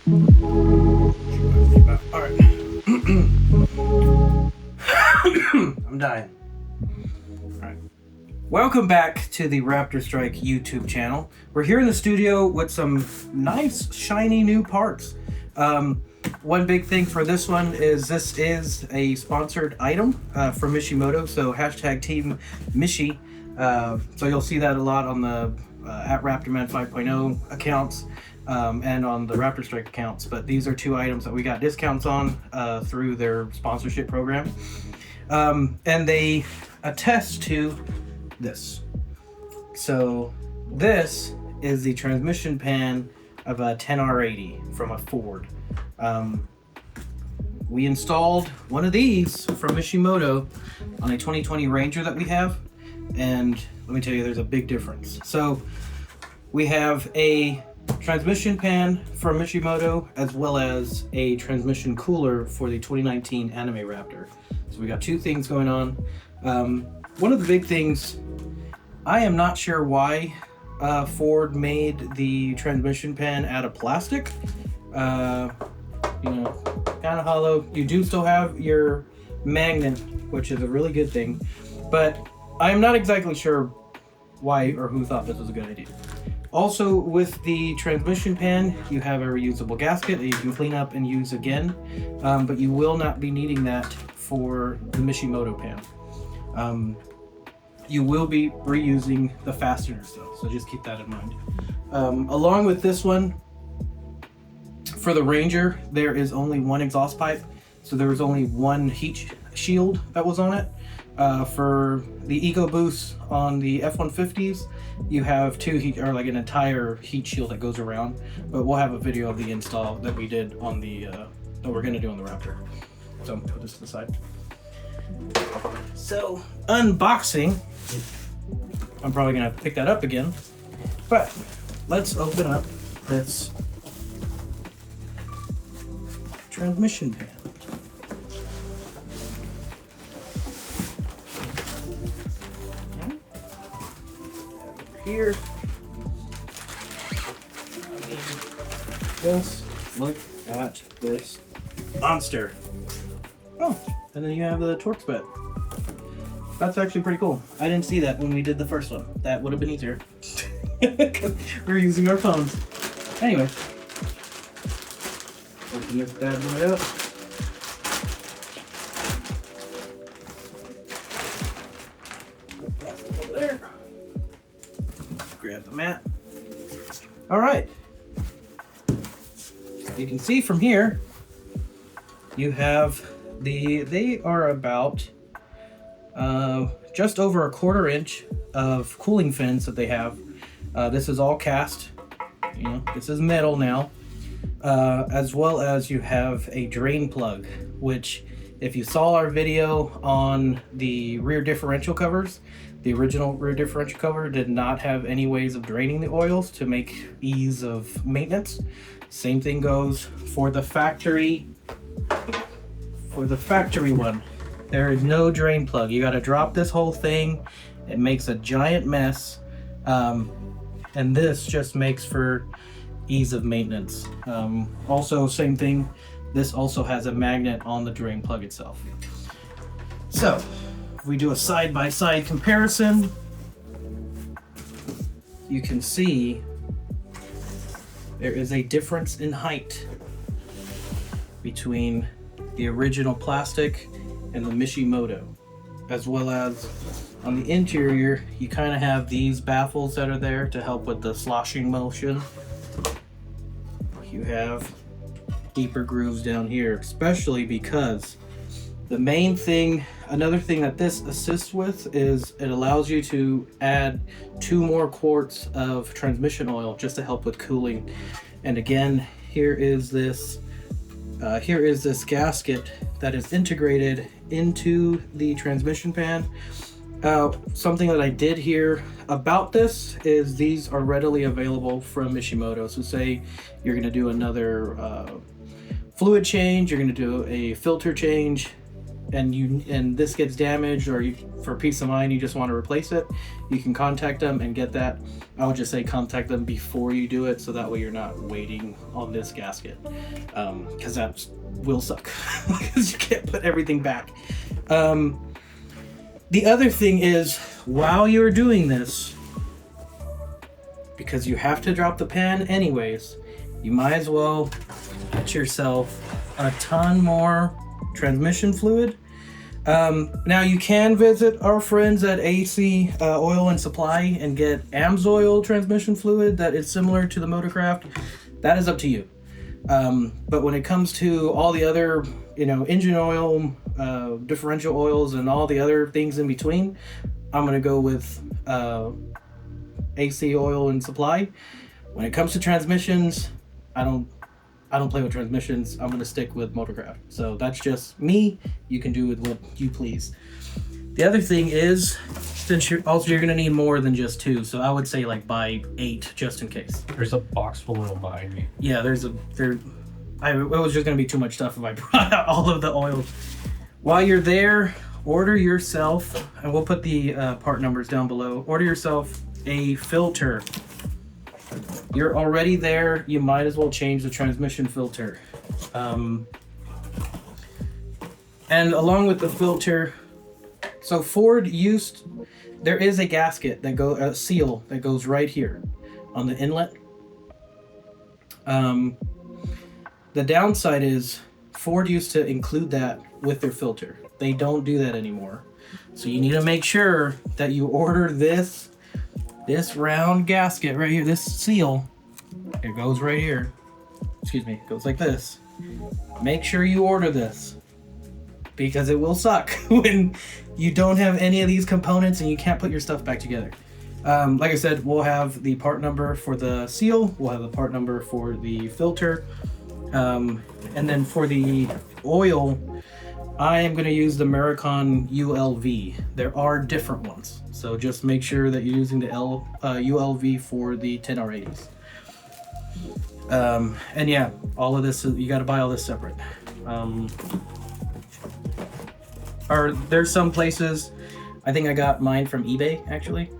All right. I'm dying. All right. Welcome back to the Raptor Strike YouTube channel. We're here in the studio with some nice, shiny new parts. One big thing for this one is this is a sponsored item from Mishimoto, so hashtag Team Mishi. So you'll see that a lot on the at Raptorman 5.0 accounts and on the Raptor Strike accounts. But these are two items that we got discounts on through their sponsorship program. And they attest to this. So this is the transmission pan of a 10R80 from a Ford. We installed one of these from Mishimoto on a 2020 Ranger that we have, and let me tell you, there's a big difference. So we have a transmission pan from Mishimoto as well as a transmission cooler for the 2019 Anime Raptor. So we got two things going on. One of the big things, I am not sure why Ford made the transmission pan out of plastic. You know, kind of hollow. You do still have your magnet, which is a really good thing, but I am not exactly sure why or who thought this was a good idea. Also, with the transmission pan, you have a reusable gasket that you can clean up and use again, but you will not be needing that for the Mishimoto pan. You will be reusing the fasteners though, so just keep that in mind. Along with this one, for the Ranger, there is only one exhaust pipe, so there was only one heat shield that was on it. For the Eco Boost on the F-150s, you have two heat, or like an entire heat shield that goes around. But we'll have a video of the install that we did on the that we're gonna do on the Raptor. So put this to the side. So unboxing, I'm probably gonna have to pick that up again, but let's open up this transmission pan. Here, just look at this monster. Oh, and then you have the Torx bed. That's actually pretty cool. I didn't see that when we did the first one. That would have been easier. We're using our phones. Anyway, open this bad boy up. There. Grab the mat. All right. You can see from here, you have they are about just over a 1/4 inch of cooling fins that they have. This is all cast, you know, this is metal now. As well as you have a drain plug, which if you saw our video on the rear differential covers, the original rear differential cover did not have any ways of draining the oils to make ease of maintenance. Same thing goes for the factory one. There is no drain plug. You got to drop this whole thing. It makes a giant mess. And this just makes for ease of maintenance. Also, same thing. This also has a magnet on the drain plug itself. So, if we do a side-by-side comparison, you can see there is a difference in height between the original plastic and the Mishimoto, as well as on the interior, you kind of have these baffles that are there to help with the sloshing motion. You have deeper grooves down here, especially because the main thing, another thing that this assists with is it allows you to add 2 more quarts of transmission oil just to help with cooling. And again, here is this gasket that is integrated into the transmission pan. Something that I did hear about this is these are readily available from Mishimoto. So say you're going to do another fluid change, you're going to do a filter change, and this gets damaged, or for peace of mind you just want to replace it, you can contact them and get that. I would just say contact them before you do it, so that way you're not waiting on this gasket, because that will suck because you can't put everything back. The other thing is, while you're doing this, because you have to drop the pan anyways, you might as well get yourself a ton more transmission fluid. Now you can visit our friends at AC Oil and Supply and get AMSOIL transmission fluid that is similar to the Motorcraft. That is up to you. But when it comes to all the other, engine oil, differential oils, and all the other things in between, I'm gonna go with AC Oil and Supply. When it comes to transmissions, I don't play with transmissions. I'm gonna stick with Motorcraft. So that's just me. You can do with what you please. The other thing is, since you're gonna need more than just 2, so I would say like buy 8 just in case. There's a box full of them behind me. Yeah, it was just gonna be too much stuff if I brought out all of the oils. While you're there, order yourself, and we'll put the part numbers down below. Order yourself a filter. You're already there, you might as well change the transmission filter. And along with the filter, so Ford there is a gasket a seal that goes right here on the inlet. The downside is Ford used to include that with their filter. They don't do that anymore. So you need to make sure that you order this round gasket right here, this seal. It goes right here. Excuse me, it goes like this. Make sure you order this, because it will suck when you don't have any of these components and you can't put your stuff back together. Like I said, we'll have the part number for the seal, we'll have the part number for the filter, and then for the oil, I am going to use the American ULV. There are different ones, so just make sure that you're using the ULV for the 10R80s. And yeah, all of this, you got to buy all this separate. There's some places, I think I got mine from eBay actually.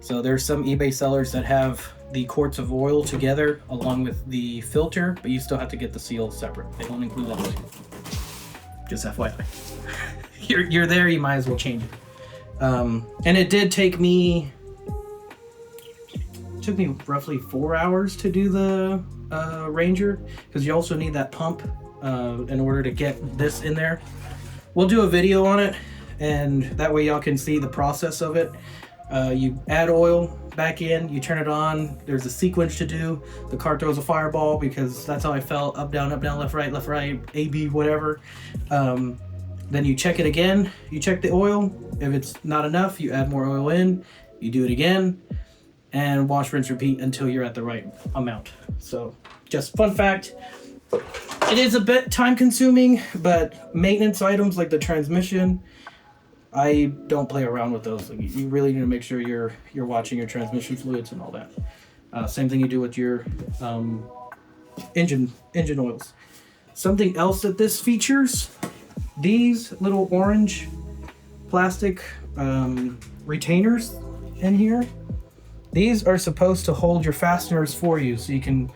So there's some eBay sellers that have the quarts of oil together along with the filter, but you still have to get the seal separate. They don't include that too. Just FYI. You're there, you might as well change it. And it did take me roughly 4 hours to do the Ranger, because you also need that pump in order to get this in there. We'll do a video on it, and that way y'all can see the process of it. You add oil back in, you turn it on, there's a sequence to do. The car throws a fireball, because that's how I felt: up, down, left, right, A, B, whatever. Then you check it again, you check the oil. If it's not enough, you add more oil in, you do it again, and wash, rinse, repeat until you're at the right amount. So just fun fact, it is a bit time consuming, but maintenance items like the transmission, I don't play around with those. Like, you really need to make sure you're watching your transmission fluids and all that. Same thing you do with your engine oils. Something else that this features, these little orange plastic retainers in here. These are supposed to hold your fasteners for you, so you can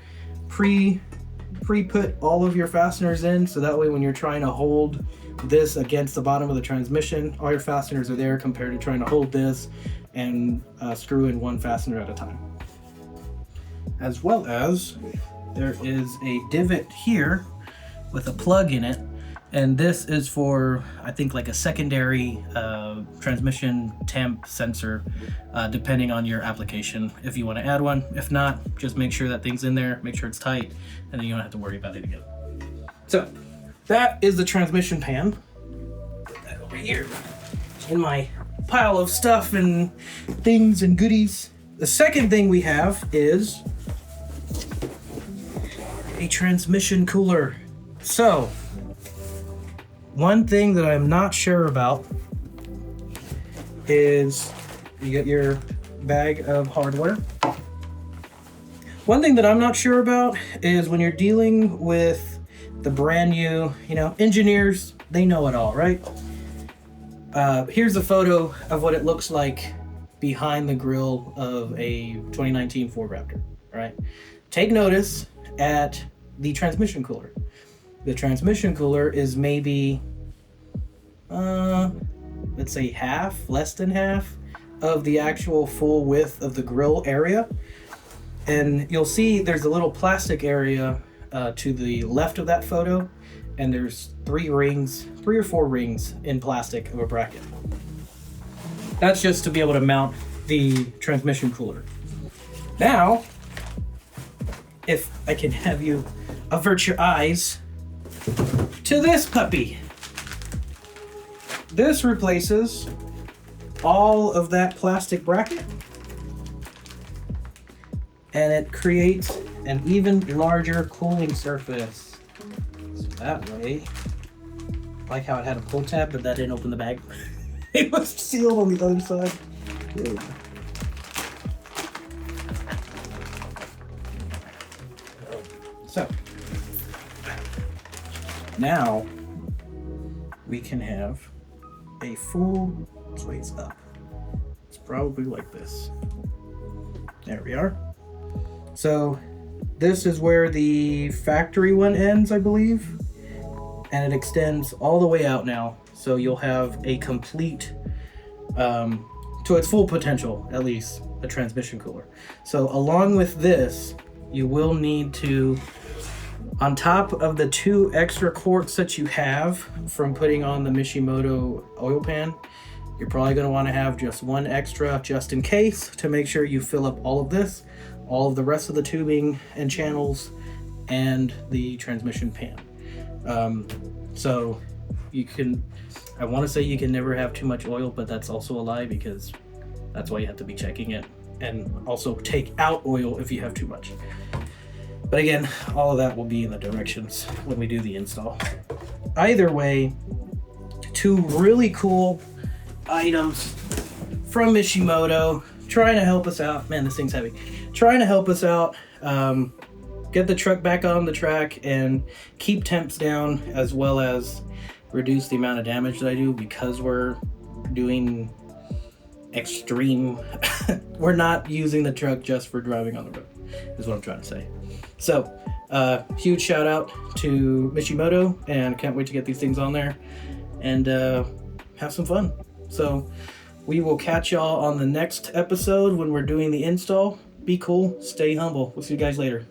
pre-put all of your fasteners in, so that way when you're trying to hold this against the bottom of the transmission, all your fasteners are there, compared to trying to hold this and screw in one fastener at a time. As well as, there is a divot here with a plug in it, and this is for, I think, like a secondary transmission temp sensor, depending on your application, if you want to add one. If not, just make sure that thing's in there, make sure it's tight, and then you don't have to worry about it again. So that is the transmission pan. Put that over here in my pile of stuff and things and goodies. The second thing we have is a transmission cooler. So one thing that I'm not sure about is, you get your bag of hardware. One thing that I'm not sure about is when you're dealing with the brand new, engineers, they know it all, right? Here's a photo of what it looks like behind the grill of a 2019 Ford Raptor. All right. Take notice at the transmission cooler. The transmission cooler is maybe, let's say less than half of the actual full width of the grill area. And you'll see there's a little plastic area to the left of that photo, and there's 3 or 4 rings in plastic of a bracket. That's just to be able to mount the transmission cooler. Now, if I can have you avert your eyes to this puppy. This replaces all of that plastic bracket, and it creates an even larger cooling surface. So that way, like how it had a pull tab, but that didn't open the bag. It was sealed on the other side. Ew. So, now we can have a full sways up. It's probably like this. There we are. So this is where the factory one ends, I believe, and it extends all the way out now. So you'll have a complete, to its full potential, at least, a transmission cooler. So along with this, you will need to, on top of the 2 extra quarts that you have from putting on the Mishimoto oil pan, you're probably going to want to have just 1 extra just in case, to make sure you fill up all of this, all of the rest of the tubing and channels, and the transmission pan. So you can, I want to say you can never have too much oil, but that's also a lie, because that's why you have to be checking it, and also take out oil if you have too much. But again, all of that will be in the directions when we do the install. Either way, 2 really cool items from Mishimoto, trying to help us out. Man, this thing's heavy. Trying to help us out, get the truck back on the track and keep temps down, as well as reduce the amount of damage that I do, because we're doing extreme. We're not using the truck just for driving on the road, is what I'm trying to say. So, huge shout out to Mishimoto, and can't wait to get these things on there and have some fun. So, we will catch y'all on the next episode when we're doing the install. Be cool, stay humble. We'll see you guys later.